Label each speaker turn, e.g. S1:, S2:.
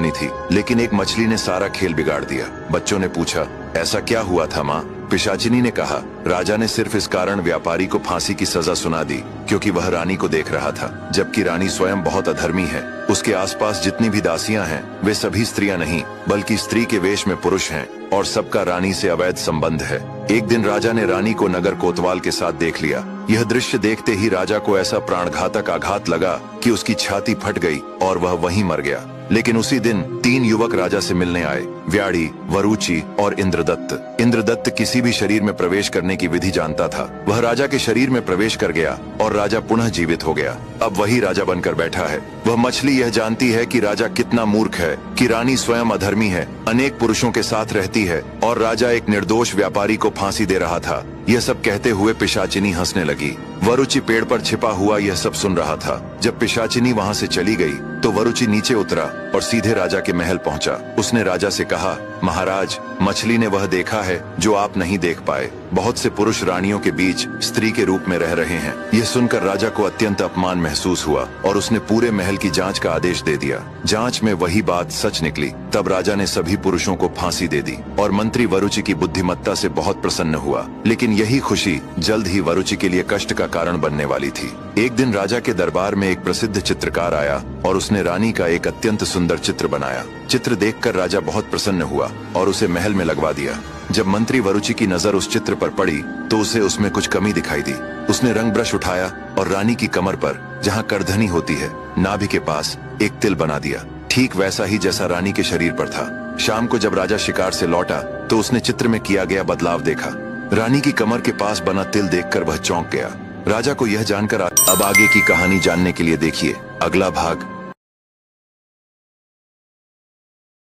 S1: होनी थी, लेकिन एक मछली ने सारा खेल बिगाड़ दिया। बच्चों ने पूछा, ऐसा क्या हुआ था माँ? पिशाचिनी ने कहा, राजा ने सिर्फ इस कारण व्यापारी को फांसी की सजा सुना दी क्योंकि वह रानी को देख रहा था, जबकि रानी स्वयं बहुत अधर्मी है। उसके आसपास जितनी भी दासियां हैं वे सभी स्त्रियां नहीं बल्कि स्त्री के वेश में पुरुष हैं और सबका रानी से अवैध संबंध है। एक दिन राजा ने रानी को नगर कोतवाल के साथ देख लिया। यह दृश्य देखते ही राजा को ऐसा प्राणघातक आघात लगा कि उसकी छाती फट गई और वह वहीं मर गया। लेकिन उसी दिन 3 युवक राजा से मिलने आए, व्याड़ी, वरुचि और इंद्रदत्त। इंद्रदत्त किसी भी शरीर में प्रवेश करने की विधि जानता था। वह राजा के शरीर में प्रवेश कर गया और राजा पुनः जीवित हो गया। अब वही राजा बनकर बैठा है। वह मछली यह जानती है कि राजा कितना मूर्ख है, कि रानी स्वयं अधर्मी है, अनेक पुरुषों के साथ रहती है और राजा एक निर्दोष व्यापारी को फांसी दे रहा था। यह सब कहते हुए पिशाचिनी हंसने लगी। वरुचि पेड़ पर छिपा हुआ यह सब सुन रहा था। जब पिशाचिनी वहां से चली गई तो वरुचि नीचे उतरा और सीधे राजा के महल पहुंचा। उसने राजा से कहा, महाराज, मछली ने वह देखा है जो आप नहीं देख पाए। बहुत से पुरुष रानियों के बीच स्त्री के रूप में रह रहे हैं। यह सुनकर राजा को अत्यंत अपमान महसूस हुआ और उसने पूरे महल की जांच का आदेश दे दिया। जांच में वही बात सच निकली। तब राजा ने सभी पुरुषों को फांसी दे दी और मंत्री वरुचि की बुद्धिमत्ता से बहुत प्रसन्न हुआ। लेकिन यही खुशी जल्द ही वरुचि के लिए कष्ट का कारण बनने वाली थी। एक दिन राजा के दरबार में एक प्रसिद्ध चित्रकार आया और उसने रानी का एक अत्यंत सुंदर चित्र बनाया। चित्र देखकर राजा बहुत प्रसन्न हुआ और उसे महल में लगवा दिया। जब मंत्री वरुचि की नजर उस चित्र पर पड़ी तो उसे उसमें कुछ कमी दिखाई दी। उसने रंग ब्रश उठाया और रानी की कमर पर, जहाँ करधनी होती है, नाभि के पास एक तिल बना दिया, ठीक वैसा ही जैसा रानी के शरीर पर था। शाम को जब राजा शिकार से लौटा तो उसने चित्र में किया गया बदलाव देखा। रानी की कमर के पास बना तिल देखकर वह चौंक गया। राजा को यह जानकर अब आगे की कहानी जानने के लिए देखिए अगला भाग।